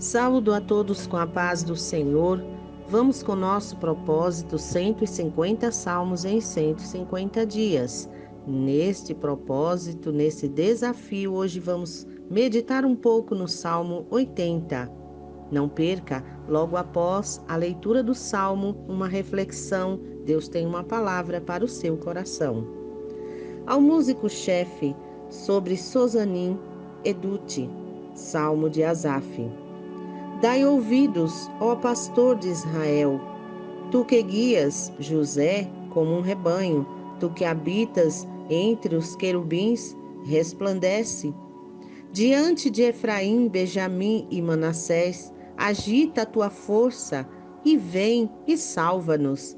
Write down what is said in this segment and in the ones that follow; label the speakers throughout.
Speaker 1: Saúdo a todos com a paz do Senhor. Vamos com nosso propósito 150 salmos em 150 dias. Neste propósito, nesse desafio, hoje vamos meditar um pouco no Salmo 80. Não perca, logo após a leitura do Salmo, uma reflexão. Deus tem uma palavra para o seu coração. Ao músico-chefe sobre Sozanim Edute, Salmo de Asaf. Dai ouvidos, ó pastor de Israel, tu que guias José como um rebanho, tu que habitas entre os querubins, resplandece. Diante de Efraim, Benjamim e Manassés, agita a tua força e vem e salva-nos.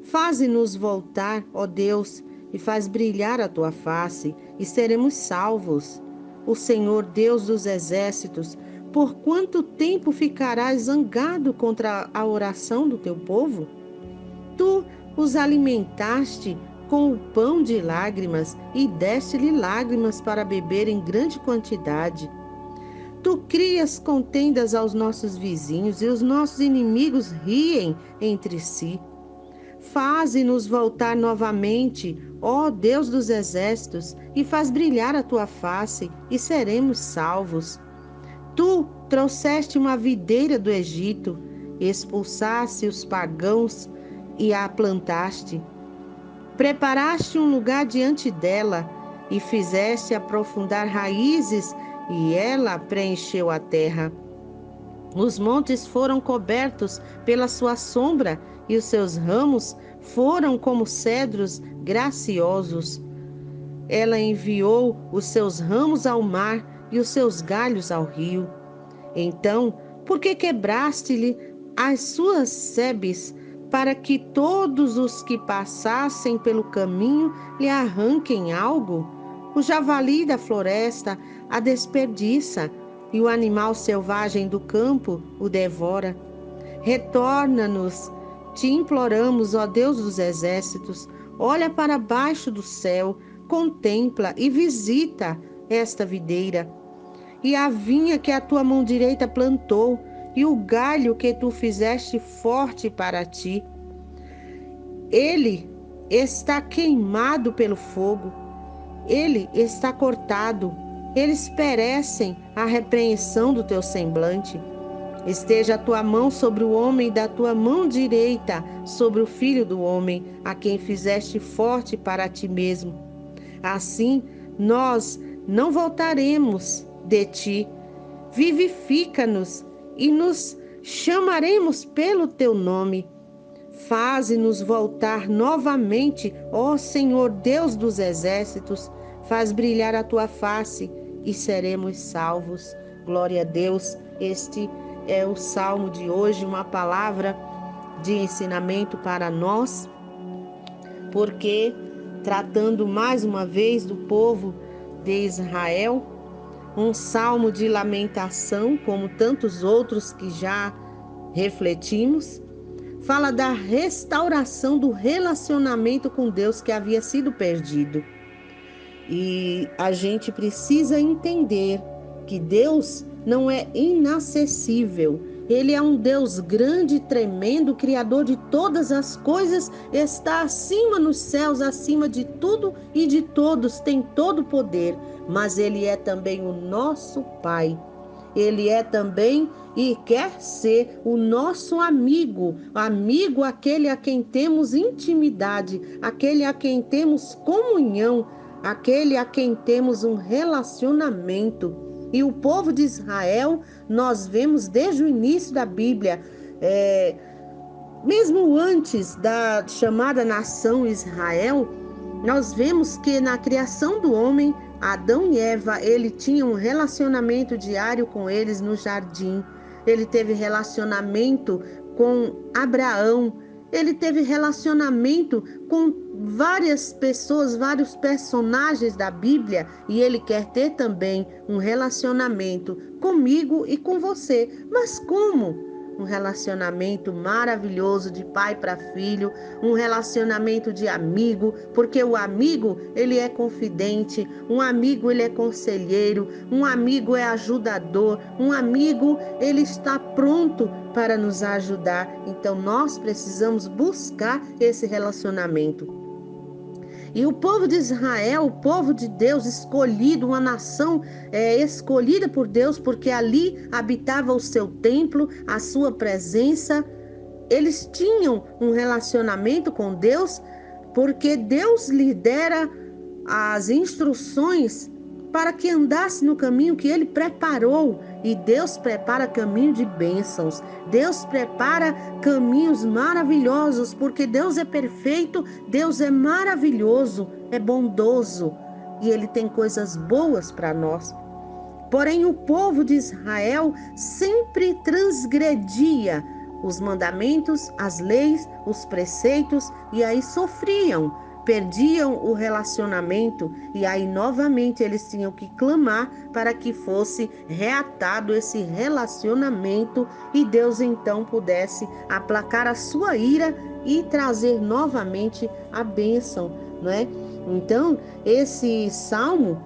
Speaker 1: Faze-nos voltar, ó Deus, e faz brilhar a tua face, e seremos salvos. O Senhor Deus dos exércitos, por quanto tempo ficarás zangado contra a oração do teu povo? Tu os alimentaste com o pão de lágrimas e deste-lhe lágrimas para beber em grande quantidade. Tu crias contendas aos nossos vizinhos e os nossos inimigos riem entre si. Faze-nos voltar novamente, ó Deus dos exércitos, e faz brilhar a tua face, e seremos salvos. Tu trouxeste uma videira do Egito, expulsaste os pagãos e a plantaste. Preparaste um lugar diante dela e fizeste aprofundar raízes, e ela preencheu a terra. Os montes foram cobertos pela sua sombra, e os seus ramos foram como cedros graciosos. Ela enviou os seus ramos ao mar e os seus galhos ao rio. Então, por que quebraste-lhe as suas sebes, para que todos os que passassem pelo caminho lhe arranquem algo? O javali da floresta a desperdiça, e o animal selvagem do campo o devora. Retorna-nos, te imploramos, ó Deus dos exércitos, olha para baixo do céu, contempla e visita esta videira, e a vinha que a tua mão direita plantou, e o galho que tu fizeste forte para ti. Ele está queimado pelo fogo, ele está cortado, eles perecem à repreensão do teu semblante. Esteja a tua mão sobre o homem, da tua mão direita sobre o filho do homem, a quem fizeste forte para ti mesmo. Assim, nós não voltaremos de ti. Vivifica-nos e nos chamaremos pelo teu nome. Faze-nos voltar novamente, ó Senhor Deus dos exércitos. Faz brilhar a tua face e seremos salvos. Glória a Deus. Este é o salmo de hoje, uma palavra de ensinamento para nós, porque tratando mais uma vez do povo de Israel, um salmo de lamentação, como tantos outros que já refletimos, fala da restauração do relacionamento com Deus que havia sido perdido. E a gente precisa entender que Deus não é inacessível. Ele é um Deus grande, tremendo, criador de todas as coisas, está acima nos céus, acima de tudo e de todos, tem todo o poder. Mas Ele é também o nosso Pai. Ele é também e quer ser o nosso amigo, aquele a quem temos intimidade, aquele a quem temos comunhão, aquele a quem temos um relacionamento. E o povo de Israel, nós vemos desde o início da Bíblia, mesmo antes da chamada nação Israel, nós vemos que na criação do homem, Adão e Eva, ele tinha um relacionamento diário com eles no jardim. Ele teve relacionamento com Abraão, ele teve relacionamento com várias pessoas, vários personagens da Bíblia, e ele quer ter também um relacionamento comigo e com você. Mas como? um relacionamento maravilhoso de pai para filho, um relacionamento de amigo, porque o amigo, ele é confidente, um amigo, ele é conselheiro, um amigo é ajudador, um amigo, ele está pronto para nos ajudar. Então nós precisamos buscar esse relacionamento. E o povo de Israel, o povo de Deus escolhido, uma nação escolhida por Deus, porque ali habitava o seu templo, a sua presença. Eles tinham um relacionamento com Deus, porque Deus lhe dera as instruções para que andasse no caminho que ele preparou. E Deus prepara caminho de bênçãos. Deus prepara caminhos maravilhosos, porque Deus é perfeito, Deus é maravilhoso, é bondoso e ele tem coisas boas para nós. Porém, o povo de Israel sempre transgredia os mandamentos, as leis, os preceitos, e aí sofriam, perdiam o relacionamento, e aí novamente eles tinham que clamar para que fosse reatado esse relacionamento e Deus então pudesse aplacar a sua ira e trazer novamente a bênção, não é? Então, esse salmo,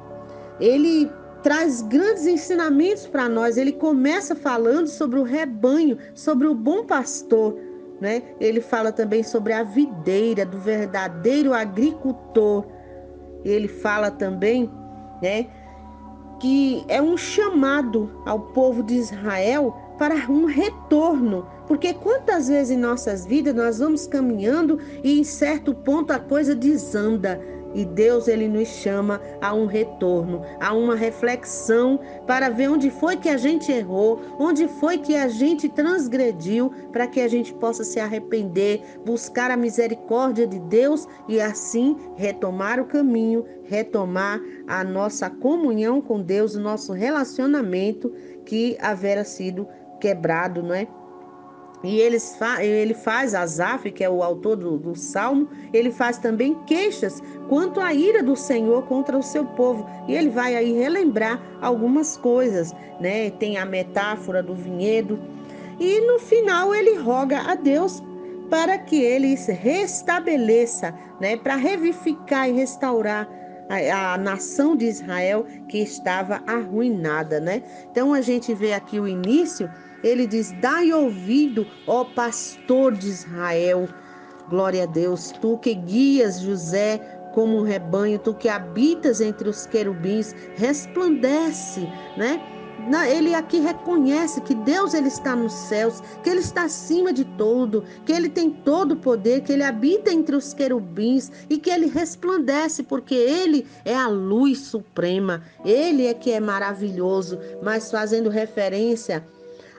Speaker 1: ele traz grandes ensinamentos para nós. Ele começa falando sobre o rebanho, sobre o bom pastor, né? Ele fala também sobre a videira, do verdadeiro agricultor. Ele fala também, né, que é um chamado ao povo de Israel para um retorno, porque quantas vezes em nossas vidas nós vamos caminhando e em certo ponto a coisa desanda. E Deus, ele nos chama a um retorno, a uma reflexão para ver onde foi que a gente errou, onde foi que a gente transgrediu, para que a gente possa se arrepender, buscar a misericórdia de Deus e assim retomar o caminho, retomar a nossa comunhão com Deus, o nosso relacionamento que havera sido quebrado, não é? E ele faz, Asaf, que é o autor do Salmo, ele faz também queixas quanto à ira do Senhor contra o seu povo. E ele vai aí relembrar algumas coisas, né? Tem a metáfora do vinhedo. E no final ele roga a Deus para que ele se restabeleça, né? Para revivificar e restaurar a nação de Israel que estava arruinada, né? Então a gente vê aqui o início. Ele diz: dai ouvido, ó pastor de Israel. Glória a Deus, tu que guias José como um rebanho, tu que habitas entre os querubins, resplandece, né? Ele aqui reconhece que Deus, ele está nos céus, que ele está acima de tudo, que ele tem todo o poder, que ele habita entre os querubins e que ele resplandece, porque ele é a luz suprema, ele é que é maravilhoso, mas fazendo referência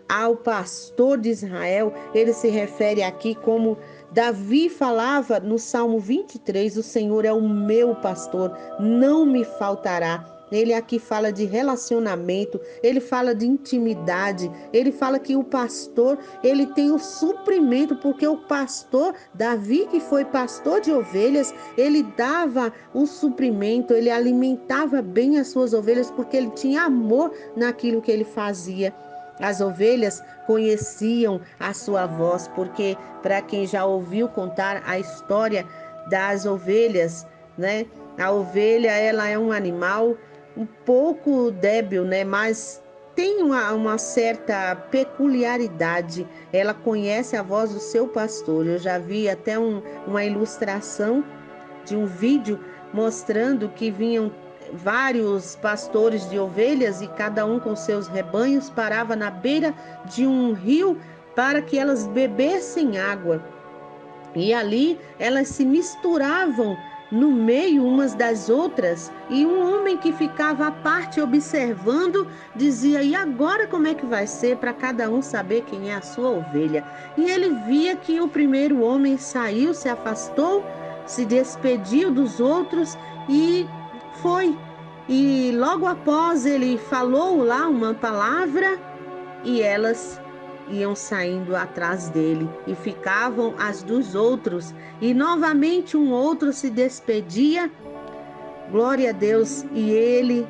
Speaker 1: ao pastor de Israel, ele se refere aqui como Davi falava no Salmo 23, o Senhor é o meu pastor, não me faltará. Ele aqui fala de relacionamento, ele fala de intimidade, ele fala que o pastor, ele tem o suprimento, porque o pastor, Davi, que foi pastor de ovelhas, ele dava o suprimento, ele alimentava bem as suas ovelhas, porque ele tinha amor naquilo que ele fazia. As ovelhas conheciam a sua voz, porque para quem já ouviu contar a história das ovelhas, né? A ovelha, ela é um animal um pouco débil, né? Mas tem uma certa peculiaridade. Ela conhece a voz do seu pastor. Eu já vi até uma ilustração de um vídeo mostrando que vinham vários pastores de ovelhas e cada um com seus rebanhos parava na beira de um rio para que elas bebessem água. E ali elas se misturavam no meio umas das outras, e um homem que ficava à parte observando dizia: e agora como é que vai ser para cada um saber quem é a sua ovelha? E ele via que o primeiro homem saiu, se afastou, se despediu dos outros e foi. E logo após ele falou lá uma palavra e elas iam saindo atrás dele e ficavam as dos outros. E novamente um outro se despedia, glória a Deus, e ele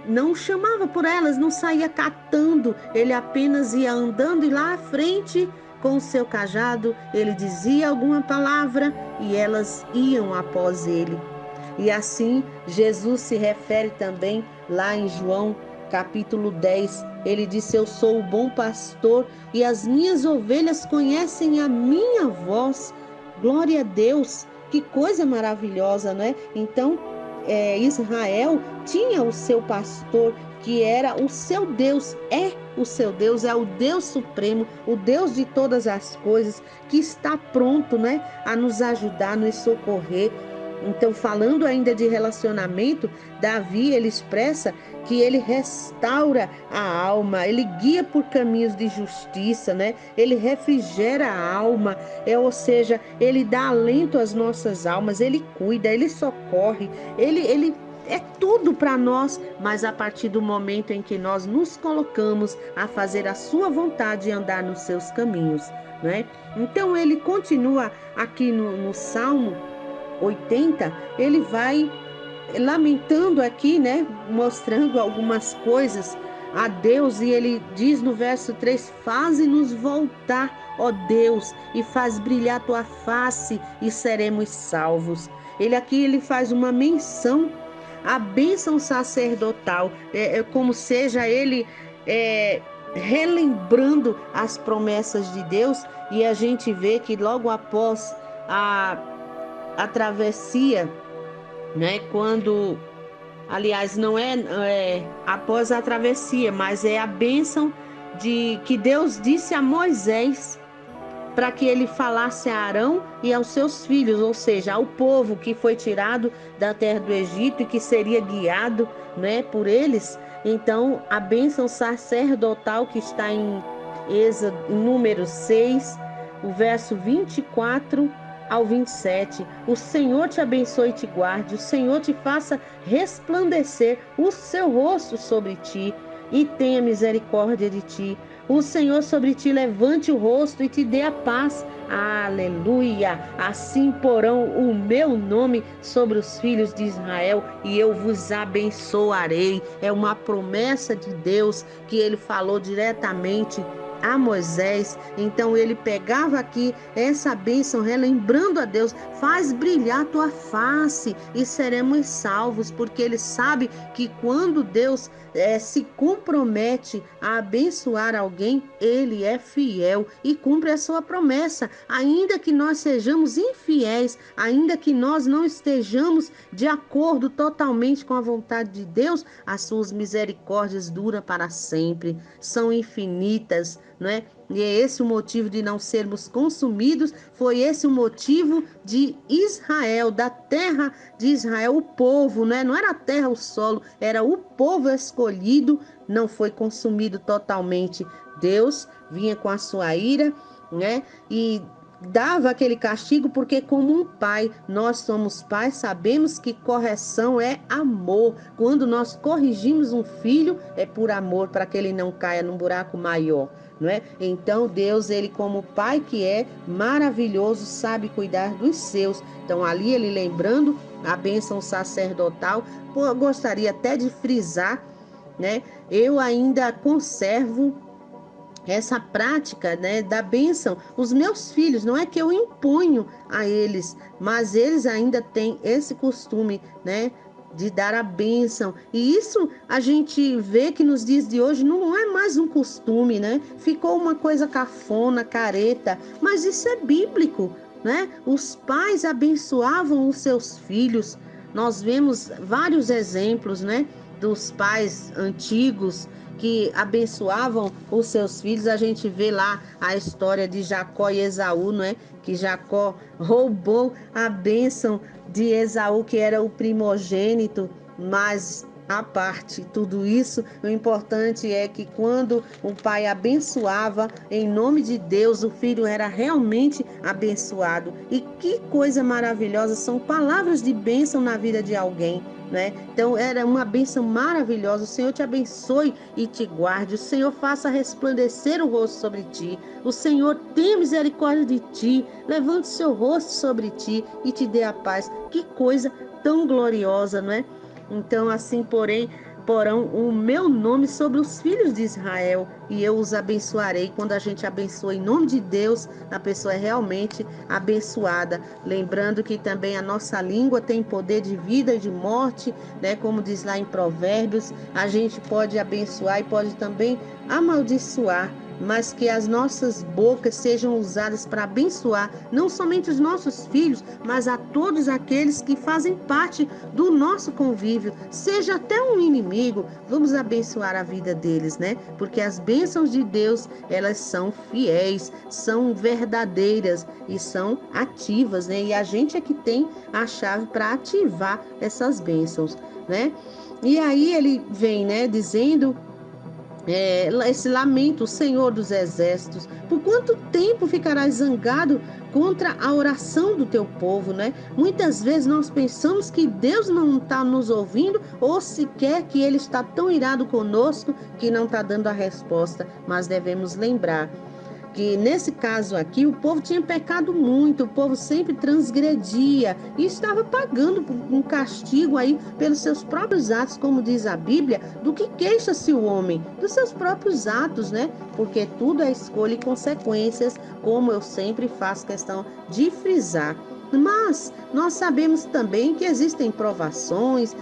Speaker 1: não chamava por elas, não saía catando, ele apenas ia andando e lá à frente, com o seu cajado, ele dizia alguma palavra e elas iam após ele. E assim, Jesus se refere também lá em João capítulo 10. Ele disse: eu sou o bom pastor e as minhas ovelhas conhecem a minha voz. Glória a Deus, que coisa maravilhosa, não é? Então, Israel tinha o seu pastor, que era o seu Deus, é o seu Deus, é o Deus supremo, o Deus de todas as coisas, que está pronto, né, a nos ajudar, a nos socorrer. Então, falando ainda de relacionamento, Davi, ele expressa que ele restaura a alma, ele guia por caminhos de justiça, né? Ele refrigera a alma, ou seja, ele dá alento às nossas almas, ele cuida, ele socorre, ele é tudo para nós, mas a partir do momento em que nós nos colocamos a fazer a sua vontade e andar nos seus caminhos, né? Então, ele continua aqui no Salmo 80, ele vai lamentando aqui, né, mostrando algumas coisas a Deus, e ele diz no verso 3: faze-nos voltar, ó Deus, e faz brilhar tua face e seremos salvos. Ele faz uma menção à bênção sacerdotal, como seja ele relembrando as promessas de Deus, e a gente vê que logo após a travessia, né? Quando, aliás, não é após a travessia, mas é a bênção de que Deus disse a Moisés para que ele falasse a Arão e aos seus filhos, ou seja, ao povo que foi tirado da terra do Egito e que seria guiado, né, por eles. Então, a bênção sacerdotal que está em Número 6, o verso 24 ao 27. O Senhor te abençoe e te guarde, o Senhor te faça resplandecer o seu rosto sobre ti e tenha misericórdia de ti. O Senhor sobre ti levante o rosto e te dê a paz. Aleluia! Assim porão o meu nome sobre os filhos de Israel e eu vos abençoarei. É uma promessa de Deus que ele falou diretamente a Moisés. Então ele pegava aqui essa bênção, relembrando a Deus: faz brilhar tua face e seremos salvos, porque ele sabe que quando Deus se compromete a abençoar alguém, ele é fiel e cumpre a sua promessa. Ainda que nós sejamos infiéis, ainda que nós não estejamos de acordo totalmente com a vontade de Deus, as suas misericórdias duram para sempre, são infinitas, não é? E é esse o motivo de não sermos consumidos, foi esse o motivo de Israel, da terra de Israel, o povo, né? Não era a terra, o solo, era o povo escolhido, não foi consumido totalmente. Deus vinha com a sua ira, né? E dava aquele castigo, porque como um pai, nós somos pais, sabemos que correção é amor. Quando nós corrigimos um filho, é por amor, para que ele não caia num buraco maior, não é? Então Deus, ele como pai que é maravilhoso, sabe cuidar dos seus. Então ali ele lembrando a bênção sacerdotal, eu gostaria até de frisar, né? Eu ainda conservo essa prática, né, da bênção. Os meus filhos, não é que eu imponho a eles, mas eles ainda têm esse costume, né, de dar a bênção. E isso a gente vê que nos dias de hoje não é mais um costume, né? Ficou uma coisa cafona, careta, mas isso é bíblico, né? Os pais abençoavam os seus filhos. Nós vemos vários exemplos, né, dos pais antigos que abençoavam os seus filhos. A gente vê lá a história de Jacó e Esaú, não é? Que Jacó roubou a bênção de Esaú, que era o primogênito, mas à parte tudo isso, o importante é que quando o pai abençoava em nome de Deus, o filho era realmente abençoado. E que coisa maravilhosa, são palavras de bênção na vida de alguém, né? Então era uma bênção maravilhosa. O Senhor te abençoe e te guarde, o Senhor faça resplandecer o rosto sobre ti, o Senhor tenha misericórdia de ti, levante seu rosto sobre ti e te dê a paz. Que coisa tão gloriosa, não é? Então, assim, porém, porão o meu nome sobre os filhos de Israel e eu os abençoarei. Quando a gente abençoa em nome de Deus, a pessoa é realmente abençoada. Lembrando que também a nossa língua tem poder de vida e de morte, né? Como diz lá em Provérbios, a gente pode abençoar e pode também amaldiçoar, mas que as nossas bocas sejam usadas para abençoar não somente os nossos filhos, mas a todos aqueles que fazem parte do nosso convívio, seja até um inimigo. Vamos abençoar a vida deles, né? Porque as bênçãos de Deus, elas são fiéis, são verdadeiras e são ativas, né? E a gente é que tem a chave para ativar essas bênçãos, né? E aí ele vem, né, dizendo esse lamento, o Senhor dos Exércitos, por quanto tempo ficarás zangado contra a oração do teu povo, né? Muitas vezes nós pensamos que Deus não está nos ouvindo ou sequer que Ele está tão irado conosco que não está dando a resposta, mas devemos lembrar que nesse caso aqui o povo tinha pecado muito, o povo sempre transgredia e estava pagando um castigo aí pelos seus próprios atos, como diz a Bíblia, do que queixa-se o homem, dos seus próprios atos, né? Porque tudo é escolha e consequências, como eu sempre faço questão de frisar. Mas nós sabemos também que existem provações,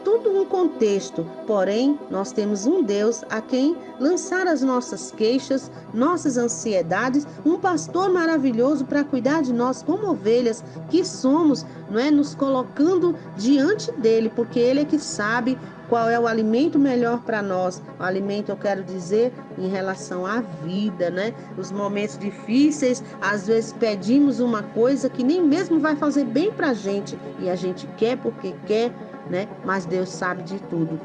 Speaker 1: tudo um contexto. Porém, nós temos um Deus a quem lançar as nossas queixas, nossas ansiedades, um pastor maravilhoso para cuidar de nós como ovelhas que somos, não é? Nos colocando diante dele, porque ele é que sabe qual é o alimento melhor para nós. O alimento, eu quero dizer, em relação à vida, né? Os momentos difíceis, às vezes pedimos uma coisa que nem mesmo vai fazer bem para a gente, e a gente quer porque quer, né? Mas Deus sabe de tudo.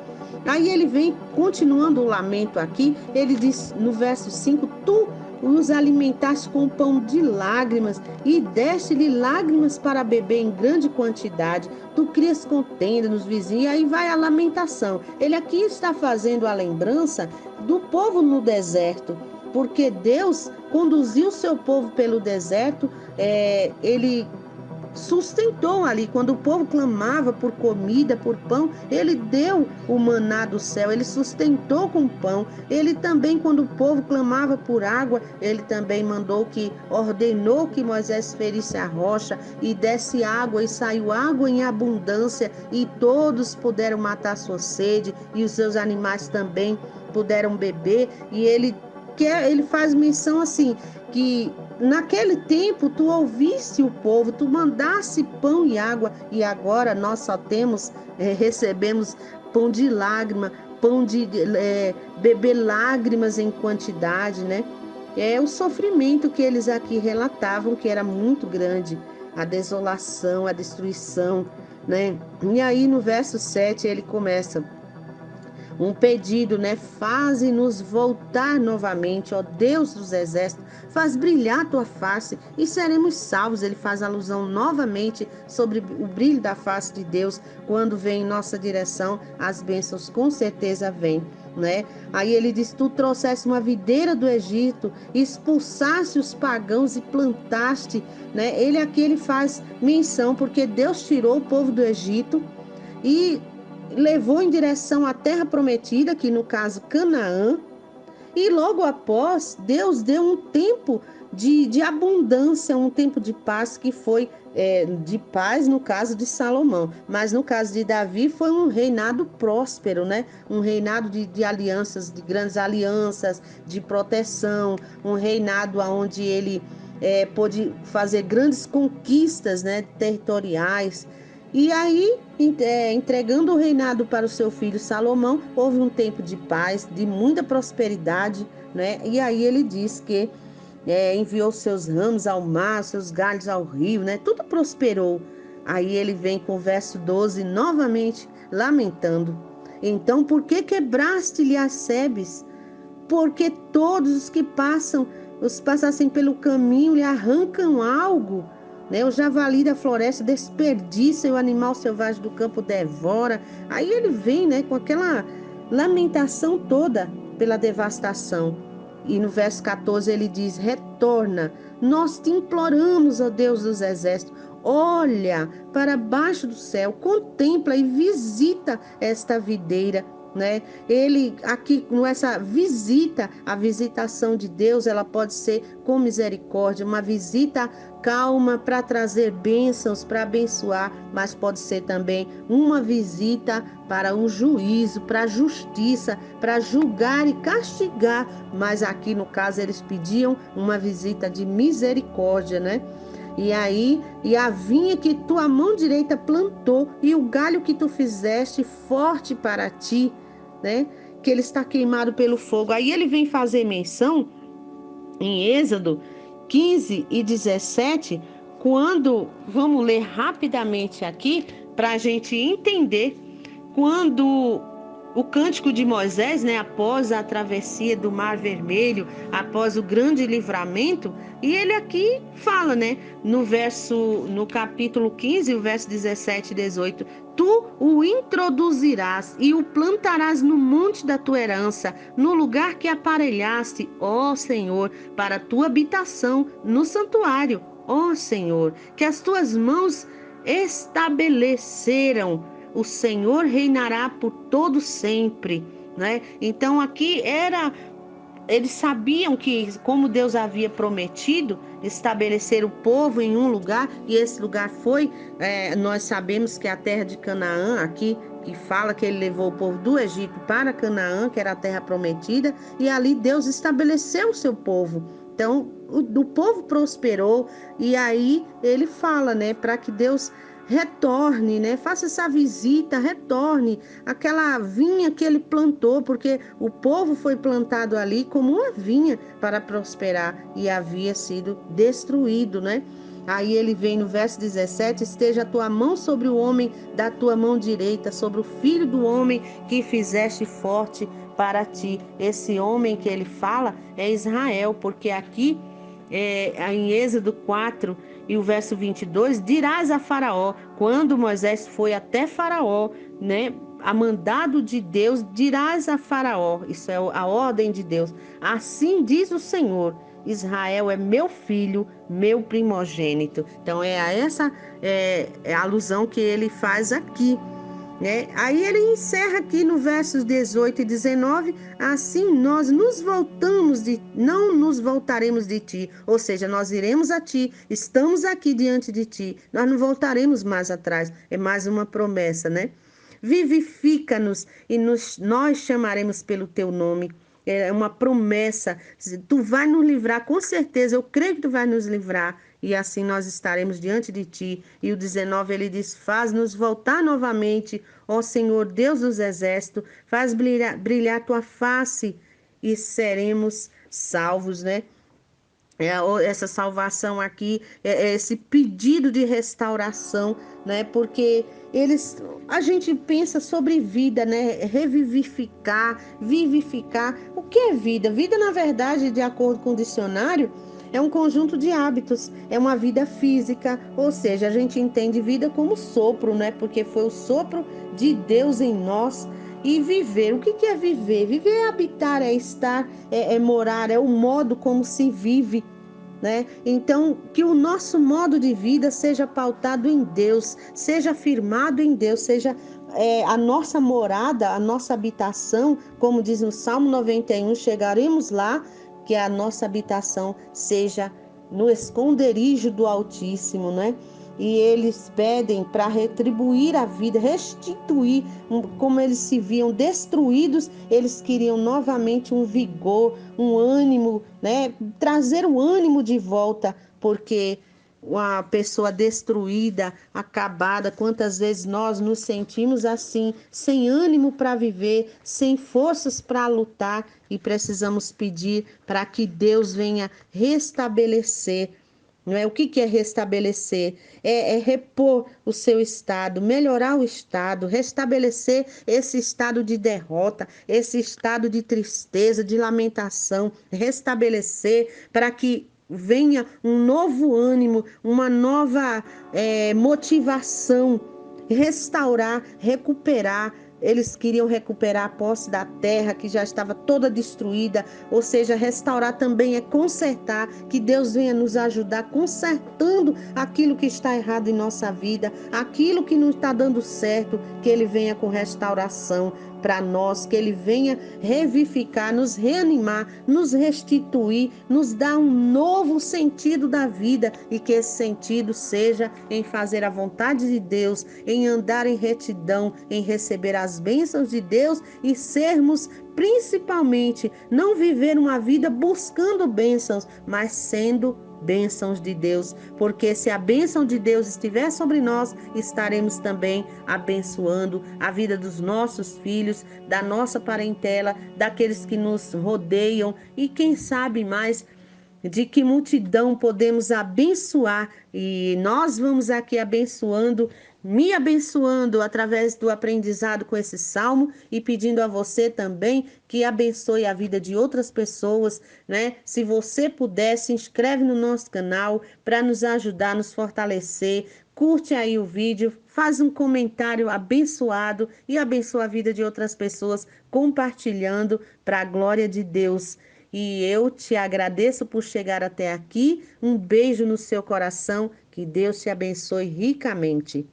Speaker 1: Aí ele vem, continuando o lamento aqui, ele diz no verso 5, tu os alimentaste com pão de lágrimas e deste-lhe lágrimas para beber em grande quantidade. Tu crias contenda nos vizinhos. E aí vai a lamentação. Ele aqui está fazendo a lembrança do povo no deserto, porque Deus conduziu o seu povo pelo deserto, ele sustentou ali. Quando o povo clamava por comida, por pão, ele deu o maná do céu, ele sustentou com pão. Ele também, quando o povo clamava por água, ele também ordenou que Moisés ferisse a rocha e desse água, e saiu água em abundância, e todos puderam matar sua sede, e os seus animais também puderam beber. E ele faz menção assim, que naquele tempo tu ouviste o povo, tu mandaste pão e água, e agora nós só recebemos pão de lágrima, pão de beber lágrimas em quantidade, né? É o sofrimento que eles aqui relatavam, que era muito grande, a desolação, a destruição, né? E aí no verso 7 ele começa um pedido, né? Faze-nos voltar novamente, ó Deus dos exércitos, faz brilhar a tua face e seremos salvos. Ele faz alusão novamente sobre o brilho da face de Deus. Quando vem em nossa direção, as bênçãos com certeza vêm, né? Aí ele diz, tu trouxeste uma videira do Egito, expulsaste os pagãos e plantaste, né? Ele faz menção, porque Deus tirou o povo do Egito e levou em direção à terra prometida, que no caso Canaã, e logo após Deus deu um tempo de abundância, um tempo de paz, que foi de paz no caso de Salomão, mas no caso de Davi foi um reinado próspero, né? Um reinado de alianças, de grandes alianças, de proteção, um reinado onde ele pôde fazer grandes conquistas, né, territoriais. E aí, entregando o reinado para o seu filho Salomão, houve um tempo de paz, de muita prosperidade, né? E aí ele diz que enviou seus ramos ao mar, seus galhos ao rio, né? Tudo prosperou. Aí ele vem com o verso 12, novamente lamentando. Então, por que quebraste-lhe as sebes? Porque todos os que passassem pelo caminho lhe arrancam algo, né? O javali da floresta desperdiça e o animal selvagem do campo devora. Aí ele vem, né, com aquela lamentação toda pela devastação. E no verso 14 ele diz, retorna, nós te imploramos, ó Deus dos exércitos, olha para baixo do céu, contempla e visita esta videira né? Ele aqui nessa visita, a visitação de Deus, ela pode ser com misericórdia, uma visita calma para trazer bênçãos, para abençoar, mas pode ser também uma visita para um juízo, para a justiça, para julgar e castigar, mas aqui no caso eles pediam uma visita de misericórdia, né? E a vinha que tua mão direita plantou e o galho que tu fizeste forte para ti, né? Que ele está queimado pelo fogo. Aí ele vem fazer menção em Êxodo 15 e 17, quando, vamos ler rapidamente aqui, para a gente entender, quando o cântico de Moisés, né, após a travessia do Mar Vermelho, após o grande livramento, e ele aqui fala, né, no capítulo 15, o verso 17 e 18, tu o introduzirás e o plantarás no monte da tua herança, no lugar que aparelhaste, ó Senhor, para a tua habitação no santuário, ó Senhor, que as tuas mãos estabeleceram. O Senhor reinará por todo sempre, né? Então aqui eles sabiam que, como Deus havia prometido, estabelecer o povo em um lugar, e esse lugar foi, nós sabemos que é a terra de Canaã, aqui, que fala que ele levou o povo do Egito para Canaã, que era a terra prometida, e ali Deus estabeleceu o seu povo. Então, o povo prosperou, e aí ele fala, né, para que Deus retorne, né? Faça essa visita, retorne aquela vinha que ele plantou, porque o povo foi plantado ali como uma vinha para prosperar e havia sido destruído, né? Aí ele vem no verso 17: esteja a tua mão sobre o homem da tua mão direita, sobre o filho do homem que fizeste forte para ti. Esse homem que ele fala é Israel, porque aqui em Êxodo 4 e o verso 22, dirás a Faraó, quando Moisés foi até Faraó, né, a mandado de Deus, dirás a Faraó, isso é a ordem de Deus, assim diz o Senhor, Israel é meu filho, meu primogênito. Então é a alusão que ele faz aqui, né? Aí ele encerra aqui no versos 18 e 19, assim nós não nos voltaremos de ti, ou seja, nós iremos a ti, estamos aqui diante de ti, nós não voltaremos mais atrás, é mais uma promessa, né? Vivifica-nos e nós chamaremos pelo teu nome. É uma promessa, tu vai nos livrar, com certeza, eu creio que tu vai nos livrar, e assim nós estaremos diante de ti. E o 19 ele diz: faz-nos voltar novamente, ó Senhor, Deus dos exércitos, faz brilhar tua face e seremos salvos, né? Essa salvação aqui, esse pedido de restauração, né? Porque a gente pensa sobre vida, né? Revivificar, vivificar. O que é vida? Vida, na verdade, de acordo com o dicionário, é um conjunto de hábitos, é uma vida física, ou seja, a gente entende vida como sopro, né? Porque foi o sopro de Deus em nós. E viver, o que é viver? Viver é habitar, é estar, é morar, é o modo como se vive, né? Então, que o nosso modo de vida seja pautado em Deus, seja firmado em Deus, seja a nossa morada, a nossa habitação, como diz no Salmo 91, chegaremos lá, que a nossa habitação seja no esconderijo do Altíssimo, né? E eles pedem para retribuir a vida, restituir, como eles se viam destruídos, eles queriam novamente um vigor, um ânimo, né? Trazer o ânimo de volta, porque uma pessoa destruída, acabada, quantas vezes nós nos sentimos assim, sem ânimo para viver, sem forças para lutar, e precisamos pedir para que Deus venha restabelecer. Não é? O que é restabelecer? É repor o seu estado, melhorar o estado, restabelecer esse estado de derrota, esse estado de tristeza, de lamentação, restabelecer para que venha um novo ânimo, uma nova motivação, restaurar, recuperar. Eles queriam recuperar a posse da terra que já estava toda destruída, ou seja, restaurar também é consertar, que Deus venha nos ajudar consertando aquilo que está errado em nossa vida, aquilo que não está dando certo, que Ele venha com restauração, para nós, que Ele venha revivificar, nos reanimar, nos restituir, nos dar um novo sentido da vida e que esse sentido seja em fazer a vontade de Deus, em andar em retidão, em receber as bênçãos de Deus e sermos principalmente não viver uma vida buscando bênçãos, mas sendo bênçãos de Deus, porque se a bênção de Deus estiver sobre nós, estaremos também abençoando a vida dos nossos filhos, da nossa parentela, daqueles que nos rodeiam e quem sabe mais de que multidão podemos abençoar e nós vamos aqui abençoando, me abençoando através do aprendizado com esse salmo e pedindo a você também que abençoe a vida de outras pessoas, né? Se você puder, se inscreve no nosso canal para nos ajudar, nos fortalecer. Curte aí o vídeo, faz um comentário abençoado e abençoa a vida de outras pessoas compartilhando para a glória de Deus. E eu te agradeço por chegar até aqui. Um beijo no seu coração. Que Deus te abençoe ricamente.